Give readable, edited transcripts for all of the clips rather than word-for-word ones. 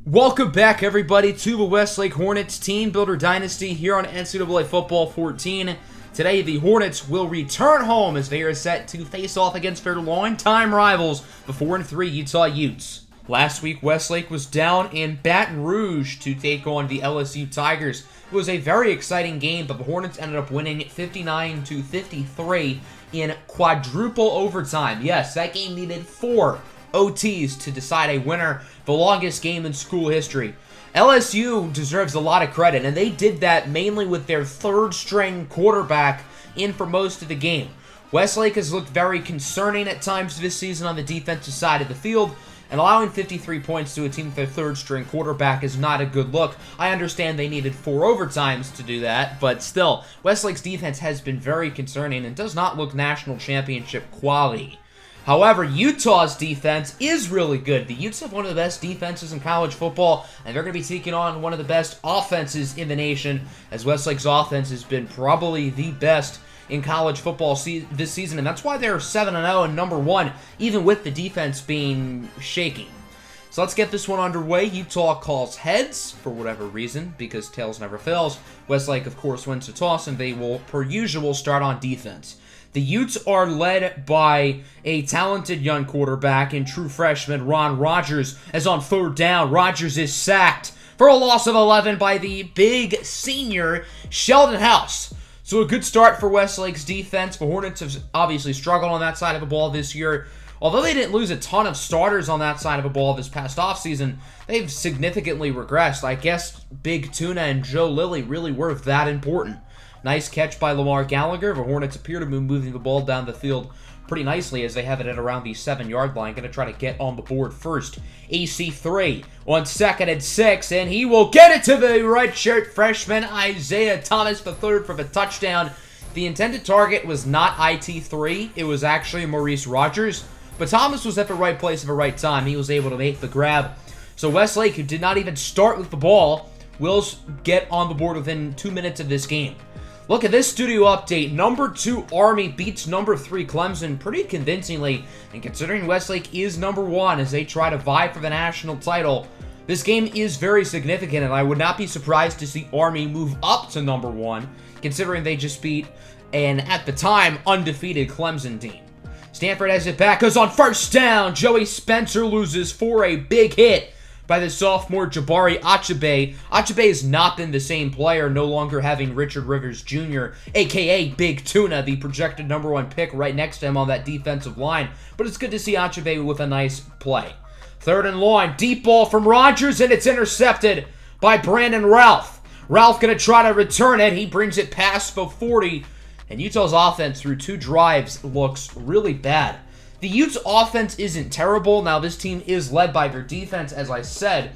Welcome back, everybody, to the Westlake Hornets Teambuilder Dynasty here on NCAA Football 14. Today, the Hornets will return home as they are set to face off against their longtime rivals, the 4-3 Utah Utes. Last week, Westlake was down in Baton Rouge to take on the LSU Tigers. It was a very exciting game, but the Hornets ended up winning 59-53 in quadruple overtime. Yes, that game needed 4 OTs to decide a winner, the longest game in school history. LSU deserves a lot of credit, and they did that mainly with their third-string quarterback in for most of the game. Westlake has looked very concerning at times this season on the defensive side of the field, and allowing 53 points to a team with their third-string quarterback is not a good look. I understand they needed 4 overtimes to do that, but still, Westlake's defense has been very concerning and does not look national championship quality. However, Utah's defense is really good. The Utes have one of the best defenses in college football, and they're going to be taking on one of the best offenses in the nation, as Westlake's offense has been probably the best in college football this season, and that's why they're 7-0 and number 1, even with the defense being shaky. So let's get this one underway. Utah calls heads for whatever reason, because tails never fails. Westlake, of course, wins the toss, and they will, per usual, start on defense. The Utes are led by a talented young quarterback and true freshman Ron Rogers, as on third down, Rogers is sacked for a loss of 11 by the big senior Sheldon House. So a good start for Westlake's defense. The Hornets have obviously struggled on that side of the ball this year. Although they didn't lose a ton of starters on that side of the ball this past offseason, they've significantly regressed. I guess Big Tuna and Joe Lilly really were that important. Nice catch by Lamar Gallagher. The Hornets appear to be moving the ball down the field pretty nicely as they have it at around the 7-yard line. Going to try to get on the board first. AC3 on 2nd and 6, and he will get it to the redshirt freshman Isaiah Thomas III for the touchdown. The intended target was not IT3. It was actually Maurice Rogers, but Thomas was at the right place at the right time. He was able to make the grab. So Westlake, who did not even start with the ball, will get on the board within 2 minutes of this game. Look at this studio update. Number 2 Army beats number 3 Clemson pretty convincingly, and considering Westlake is number 1 as they try to vie for the national title, this game is very significant, and I would not be surprised to see Army move up to number 1, considering they just beat an, at the time, undefeated Clemson team. Stanford has it back, goes on first down. Joey Spencer loses for a big hit by the sophomore Jabari Achebe. Achebe has not been the same player, no longer having Richard Rivers Jr., a.k.a. Big Tuna, the projected number 1 pick right next to him on that defensive line. But it's good to see Achebe with a nice play. 3rd and long, deep ball from Rogers, and it's intercepted by Brandon Ralph. Ralph going to try to return it. He brings it past the 40, and Utah's offense through 2 drives looks really bad. The Utes' offense isn't terrible. Now, this team is led by their defense, as I said.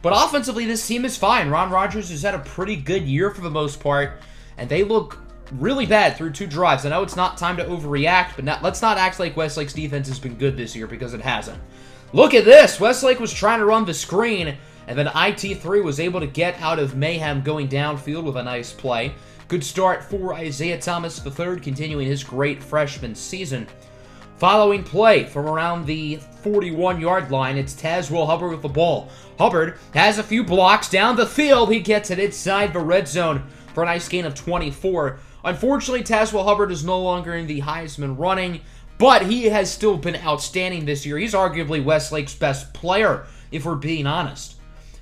But offensively, this team is fine. Ron Rogers has had a pretty good year for the most part, and they look really bad through 2 drives. I know it's not time to overreact, but let's not act like Westlake's defense has been good this year, because it hasn't. Look at this. Westlake was trying to run the screen, and then IT3 was able to get out of mayhem going downfield with a nice play. Good start for Isaiah Thomas III, continuing his great freshman season. Following play from around the 41-yard line, it's Tazwell Hubbard with the ball. Hubbard has a few blocks down the field. He gets it inside the red zone for a nice gain of 24. Unfortunately, Tazwell Hubbard is no longer in the Heisman running, but he has still been outstanding this year. He's arguably Westlake's best player, if we're being honest.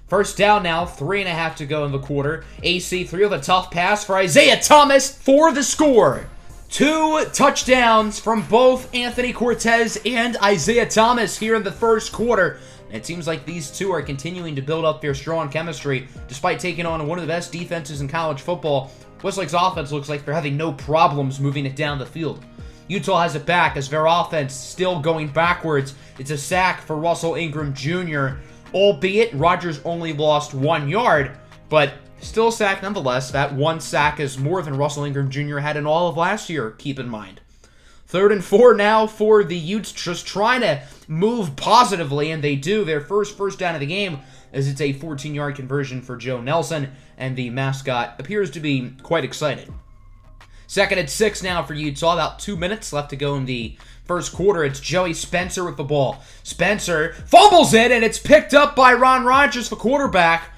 First down now, 3.5 to go in the quarter. AC3 with a tough pass for Isaiah Thomas for the score. 2 touchdowns from both Anthony Cortez and Isaiah Thomas here in the first quarter. It seems like these two are continuing to build up their strong chemistry despite taking on one of the best defenses in college football. Westlake's offense looks like they're having no problems moving it down the field. Utah has it back as their offense still going backwards. It's a sack for Russell Ingram Jr., albeit Rogers only lost 1 yard, but still a sack nonetheless. That 1 sack is more than Russell Ingram Jr. had in all of last year, keep in mind. 3rd and 4 now for the Utes, just trying to move positively, and they do. Their first down of the game, as it's a 14-yard conversion for Joe Nelson, and the mascot appears to be quite excited. Second and 6 now for Utah. About 2 minutes left to go in the first quarter. It's Joey Spencer with the ball. Spencer fumbles it, and it's picked up by Ron Rodgers, the quarterback.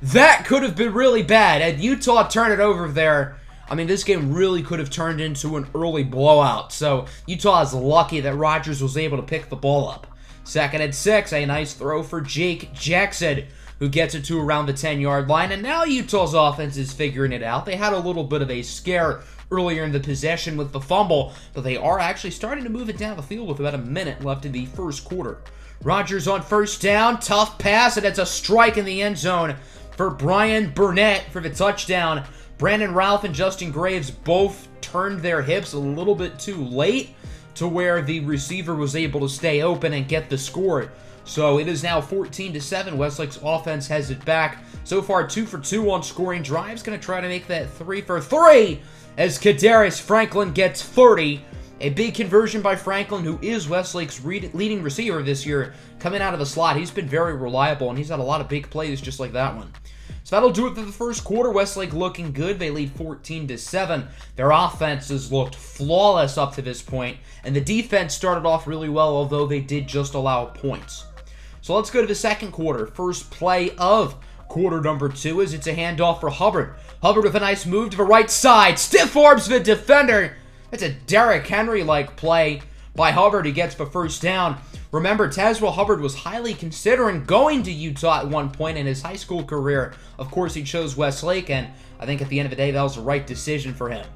That could have been really bad. Had Utah turned it over there, I mean, this game really could have turned into an early blowout. So Utah is lucky that Rodgers was able to pick the ball up. Second and 6, a nice throw for Jake Jackson, who gets it to around the 10-yard line. And now Utah's offense is figuring it out. They had a little bit of a scare earlier in the possession with the fumble, but they are actually starting to move it down the field with about a minute left in the first quarter. Rodgers on first down, tough pass, and it's a strike in the end zone for Brian Burnett for the touchdown. Brandon Ralph and Justin Graves both turned their hips a little bit too late to where the receiver was able to stay open and get the score. So it is now 14-7. Westlake's offense has it back. So far, 2 for 2 on scoring drives. Going to try to make that 3 for 3 as Kadarius Franklin gets 30. A big conversion by Franklin, who is Westlake's leading receiver this year, coming out of the slot. He's been very reliable, and he's had a lot of big plays just like that one. So that'll do it for the first quarter. Westlake looking good. They lead 14-7. Their offense has looked flawless up to this point, and the defense started off really well, although they did just allow points. So let's go to the second quarter. First play of quarter number 2 is it's a handoff for Hubbard. Hubbard with a nice move to the right side. Stiff arms the defender. That's a Derrick Henry-like play by Hubbard. He gets the first down. Remember, Tazewell Hubbard was highly considering going to Utah at one point in his high school career. Of course, he chose Westlake, and I think at the end of the day, that was the right decision for him.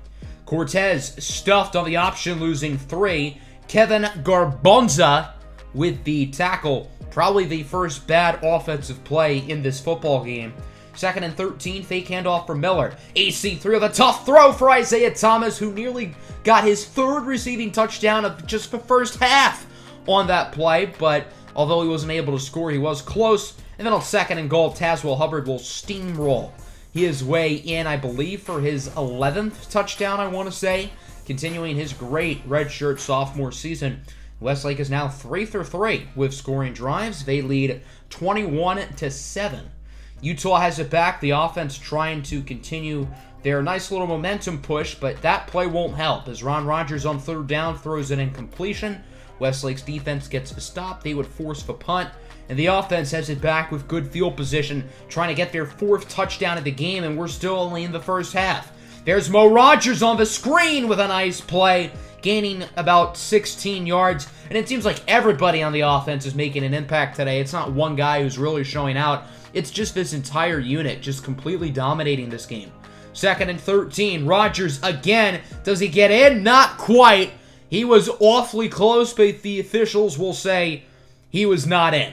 Cortez stuffed on the option, losing 3. Kevin Garbonza with the tackle. Probably the first bad offensive play in this football game. Second and 13, fake handoff for Miller. AC3 with a tough throw for Isaiah Thomas, who nearly got his 3rd receiving touchdown of just the first half on that play, but although he wasn't able to score, he was close. And then on second and goal, Tazewell Hubbard will steamroll his way in, I believe, for his 11th touchdown, I want to say, continuing his great redshirt sophomore season. Westlake is now 3 for 3 with scoring drives. They lead 21-7. Utah has it back. The offense trying to continue their nice little momentum push, but that play won't help as Ron Rodgers on third down throws an incompletion. Westlake's defense gets the stop. They would force the punt, and the offense has it back with good field position, trying to get their 4th touchdown of the game, and we're still only in the first half. There's Mo Rodgers on the screen with a nice play, gaining about 16 yards, and it seems like everybody on the offense is making an impact today. It's not one guy who's really showing out. It's just this entire unit just completely dominating this game. Second and 13, Rodgers again. Does he get in? Not quite. He was awfully close, but the officials will say he was not in.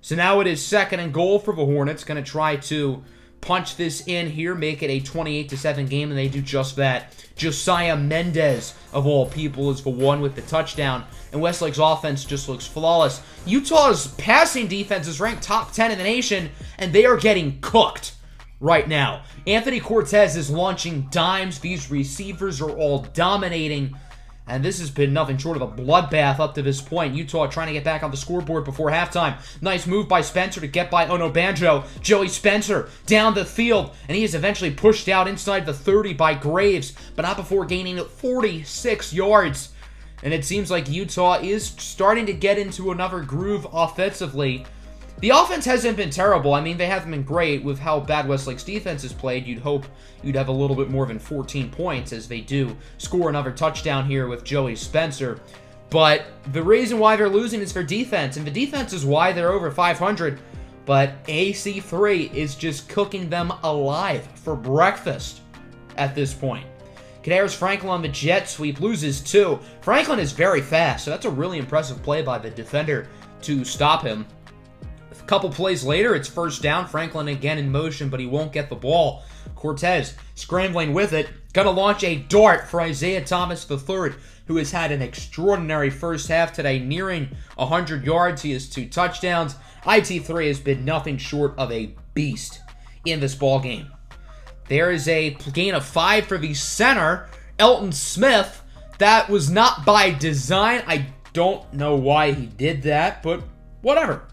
So now it is second and goal for the Hornets. Going to try to punch this in here, make it a 28-7 game, and they do just that. Josiah Mendez, of all people, is the one with the touchdown, and Westlake's offense just looks flawless. Utah's passing defense is ranked top 10 in the nation, and they are getting cooked right now. Anthony Cortez is launching dimes. These receivers are all dominating, and this has been nothing short of a bloodbath up to this point. Utah trying to get back on the scoreboard before halftime. Nice move by Spencer to get by Ono Banjo. Joey Spencer down the field, and he is eventually pushed out inside the 30 by Graves, but not before gaining 46 yards. And it seems like Utah is starting to get into another groove offensively. The offense hasn't been terrible. I mean, they haven't been great with how bad Westlake's defense has played. You'd hope you'd have a little bit more than 14 points as they do score another touchdown here with Joey Spencer. But the reason why they're losing is for defense, and the defense is why they're over 500. But AC3 is just cooking them alive for breakfast at this point. Kadarius Franklin on the jet sweep loses 2. Franklin is very fast, so that's a really impressive play by the defender to stop him. A couple plays later, it's first down. Franklin again in motion, but he won't get the ball. Cortez scrambling with it. Gonna launch a dart for Isaiah Thomas III, who has had an extraordinary first half today, nearing 100 yards. He has 2 touchdowns. IT3 has been nothing short of a beast in this ball game. There is a gain of 5 for the center, Elton Smith. That was not by design. I don't know why he did that, but whatever.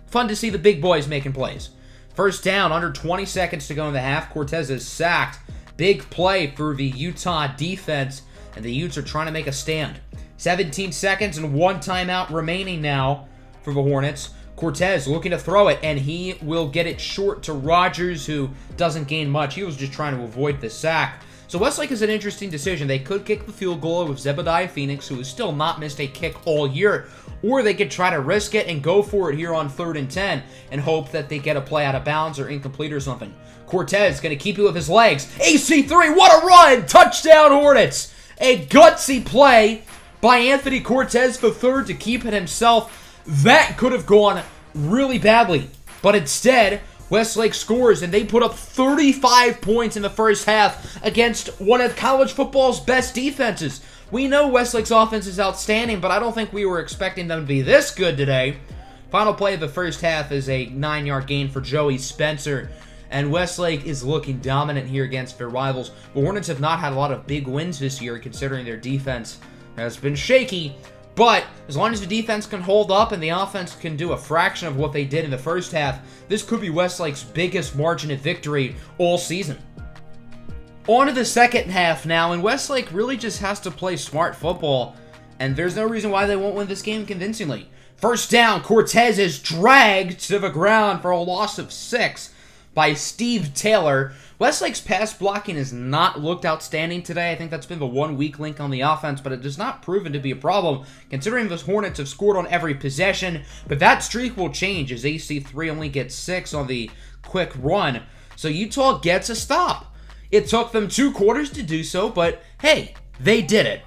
Fun to see the big boys making plays. First down, under 20 seconds to go in the half. Cortez is sacked Big play for the Utah defense, and the Utes are trying to make a stand. 17 seconds and 1 timeout remaining now for the Hornets. Cortez looking to throw it, and he will get it short to Rogers, who doesn't gain much. He was just trying to avoid the sack. So Westlake is an interesting decision. They could kick the field goal with Zebediah Phoenix, who has still not missed a kick all year, or they could try to risk it and go for it here on 3rd and 10 and hope that they get a play out of bounds or incomplete or something. Cortez going to keep it with his legs. AC3, what a run! Touchdown Hornets! A gutsy play by Anthony Cortez III to keep it himself. That could have gone really badly, but instead, Westlake scores, and they put up 35 points in the first half against one of college football's best defenses. We know Westlake's offense is outstanding, but I don't think we were expecting them to be this good today. Final play of the first half is a 9-yard gain for Joey Spencer, and Westlake is looking dominant here against their rivals. The Hornets have not had a lot of big wins this year, considering their defense has been shaky. But as long as the defense can hold up and the offense can do a fraction of what they did in the first half, this could be Westlake's biggest margin of victory all season. On to the second half now, and Westlake really just has to play smart football, and there's no reason why they won't win this game convincingly. First down, Cortez is dragged to the ground for a loss of 6 by Steve Taylor. Westlake's pass blocking has not looked outstanding today. I think that's been the one weak link on the offense, but it has not proven to be a problem, considering the Hornets have scored on every possession. But that streak will change as AC3 only gets 6 on the quick run. So Utah gets a stop. It took them 2 quarters to do so, but hey, they did it.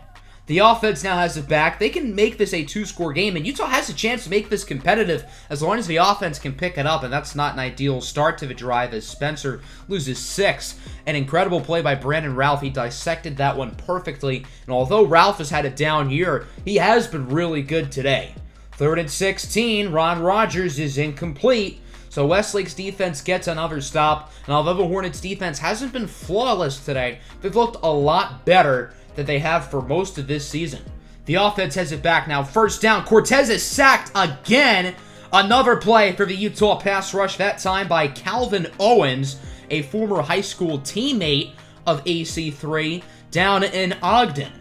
The offense now has it back. They can make this a 2-score game, and Utah has a chance to make this competitive as long as the offense can pick it up, and that's not an ideal start to the drive as Spencer loses 6. An incredible play by Brandon Ralph. He dissected that one perfectly, and although Ralph has had a down year, he has been really good today. 3rd and 16, Ron Rogers is incomplete, so Westlake's defense gets another stop, and although the Hornets' defense hasn't been flawless today, they've looked a lot better that they have for most of this season. The offense has it back now. First down, Cortez is sacked again. Another play for the Utah pass rush, that time by Calvin Owens, a former high school teammate of AC3, down in Ogden.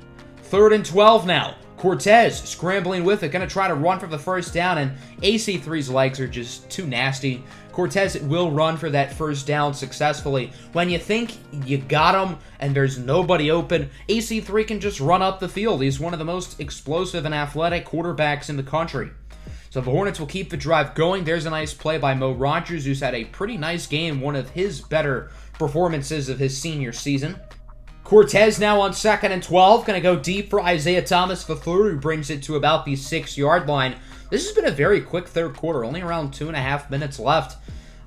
3rd and 12 now. Cortez scrambling with it, going to try to run for the first down, and AC3's legs are just too nasty. Cortez will run for that first down successfully. When you think you got him and there's nobody open, AC3 can just run up the field. He's one of the most explosive and athletic quarterbacks in the country. So the Hornets will keep the drive going. There's a nice play by Mo Rogers, who's had a pretty nice game, one of his better performances of his senior season. Cortez now on 2nd and 12, going to go deep for Isaiah Thomas III, who brings it to about the 6-yard line. This has been a very quick third quarter, only around 2.5 minutes left.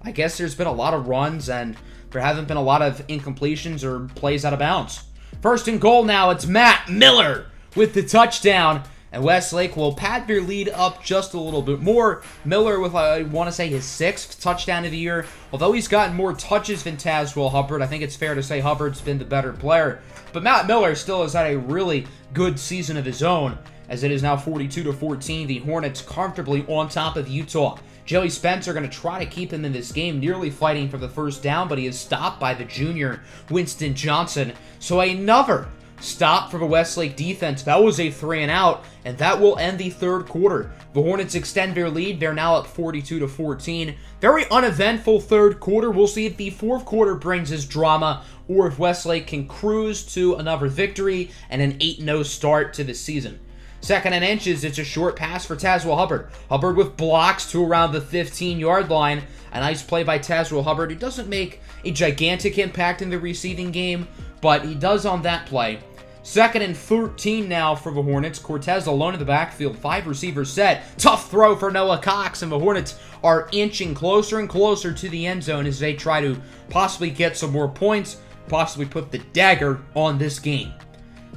I guess there's been a lot of runs, and there haven't been a lot of incompletions or plays out of bounds. 1st and goal now, it's Matt Miller with the touchdown, and Westlake will pad their lead up just a little bit more. Miller with, I want to say, his 6th touchdown of the year. Although he's gotten more touches than Tazewell Hubbard, I think it's fair to say Hubbard's been the better player. But Matt Miller still has had a really good season of his own, as it is now 42-14. The Hornets comfortably on top of Utah. Joey Spencer going to try to keep him in this game, nearly fighting for the first down, but he is stopped by the junior Winston Johnson. So another stop for the Westlake defense. That was a 3-and-out, and that will end the third quarter. The Hornets extend their lead. They're now at 42-14. Very uneventful third quarter. We'll see if the fourth quarter brings us drama, or if Westlake can cruise to another victory and an 8-0 start to the season. 2nd and inches, it's a short pass for Tazewell Hubbard. Hubbard with blocks to around the 15-yard line. A nice play by Tazewell Hubbard, who doesn't make a gigantic impact in the receiving game, but he does on that play. 2nd and 13 now for the Hornets. Cortez alone in the backfield. 5 receivers set. Tough throw for Noah Cox, and the Hornets are inching closer and closer to the end zone as they try to possibly get some more points, possibly put the dagger on this game.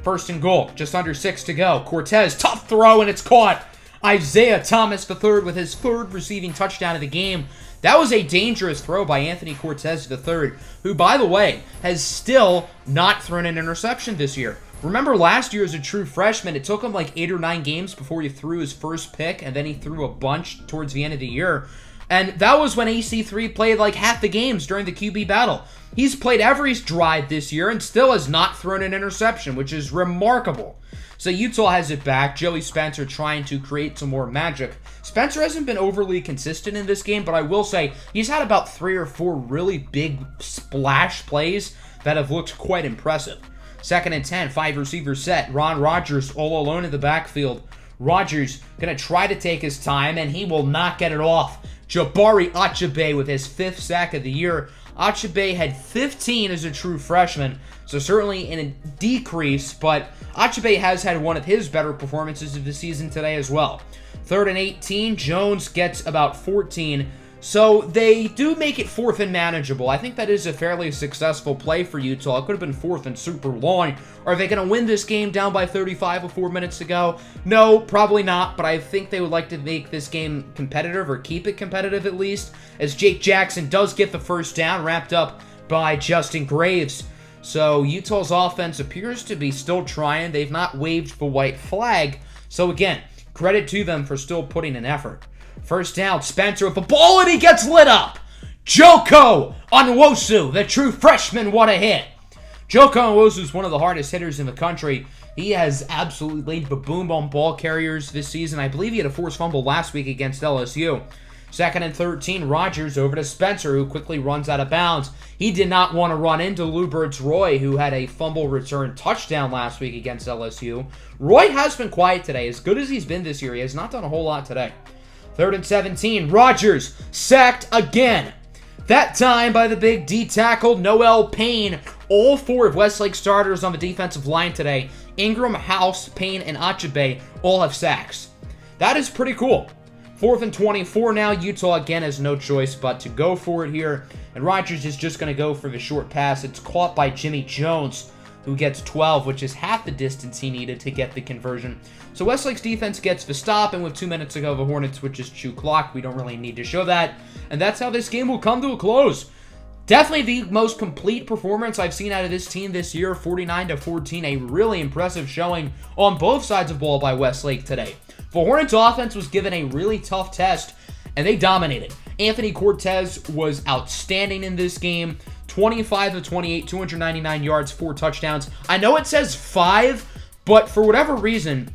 1st and goal, just under 6 to go. Cortez, tough throw, and it's caught. Isaiah Thomas III with his 3rd receiving touchdown of the game. That was a dangerous throw by Anthony Cortez III, who, by the way, has still not thrown an interception this year. Remember last year as a true freshman, it took him like 8 or 9 games before he threw his first pick, and then he threw a bunch towards the end of the year. And that was when AC3 played like half the games during the QB battle. He's played every drive this year and still has not thrown an interception, which is remarkable. So Utah has it back. Joey Spencer trying to create some more magic. Spencer hasn't been overly consistent in this game, but I will say he's had about 3 or 4 really big splash plays that have looked quite impressive. 2nd and 10, 5 receiver set. Ron Rodgers all alone in the backfield. Rodgers going to try to take his time, and he will not get it off. Jabari Achebe with his 5th sack of the year. Achebe had 15 as a true freshman, so certainly in a decrease, but Achebe has had one of his better performances of the season today as well. 3rd and 18, Jones gets about 14, so they do make it 4th and manageable. I think that is a fairly successful play for Utah. It could have been 4th and super long. Are they going to win this game down by 35 with 4 minutes to go? No, probably not, but I think they would like to make this game competitive, or keep it competitive at least, as Jake Jackson does get the first down, wrapped up by Justin Graves. So Utah's offense appears to be still trying. They've not waved the white flag. So again, credit to them for still putting an effort. First down, Spencer with the ball, and he gets lit up. Joko Onwosu, the true freshman, what a hit. Joko Onwosu is one of the hardest hitters in the country. He has absolutely laid the boom on ball carriers this season. I believe he had a forced fumble last week against LSU. 2nd and 13, Rodgers over to Spencer, who quickly runs out of bounds. He did not want to run into Lou Burts-Roy, who had a fumble return touchdown last week against LSU. Roy has been quiet today. As good as he's been this year, he has not done a whole lot today. 3rd and 17, Rodgers sacked again. That time by the big D tackle, Noel Payne. All 4 of Westlake starters on the defensive line today, Ingram, House, Payne, and Achebe, all have sacks. That is pretty cool. 4th and 24 now. Utah again has no choice but to go for it here. And Rodgers is just going to go for the short pass. It's caught by Jimmy Jones, who gets 12, which is half the distance he needed to get the conversion. So Westlake's defense gets the stop, and with 2 minutes to go, the Hornets, which is chew clock. We don't really need to show that. And that's how this game will come to a close. Definitely the most complete performance I've seen out of this team this year, 49-14. A really impressive showing on both sides of the ball by Westlake today. The Hornets offense was given a really tough test, and they dominated. Anthony Cortez was outstanding in this game. 25 of 28, 299 yards, 4 touchdowns. I know it says 5, but for whatever reason,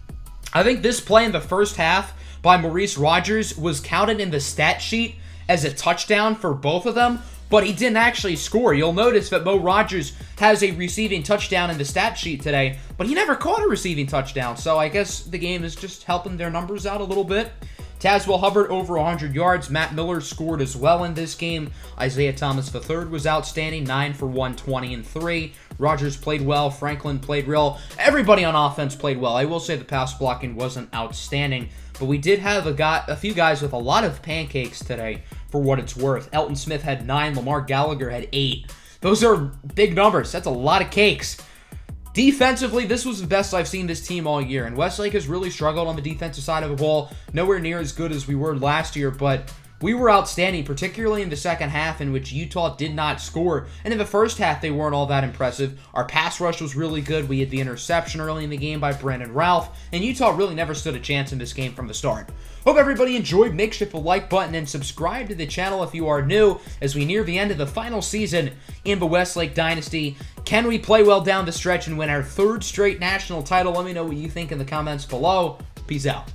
I think this play in the first half by Maurice Rodgers was counted in the stat sheet as a touchdown for both of them, but he didn't actually score. You'll notice that Mo Rodgers has a receiving touchdown in the stat sheet today, but he never caught a receiving touchdown, so I guess the game is just helping their numbers out a little bit. Tazewell Hubbard over 100 yards. Matt Miller scored as well in this game. Isaiah Thomas III was outstanding, 9 for 120 and 3. Rodgers played well. Franklin played well. Everybody on offense played well. I will say the pass blocking wasn't outstanding, but we did have a few guys with a lot of pancakes today for what it's worth. Elton Smith had 9. Lamar Gallagher had 8. Those are big numbers. That's a lot of cakes. Defensively, this was the best I've seen this team all year, and Westlake has really struggled on the defensive side of the ball. Nowhere near as good as we were last year, but we were outstanding, particularly in the second half, in which Utah did not score. And in the first half, they weren't all that impressive. Our pass rush was really good. We had the interception early in the game by Brandon Ralph, and Utah really never stood a chance in this game from the start. Hope everybody enjoyed. Make sure to hit the like button and subscribe to the channel if you are new, as we near the end of the final season in the Westlake Dynasty. Can we play well down the stretch and win our 3rd straight national title? Let me know what you think in the comments below. Peace out.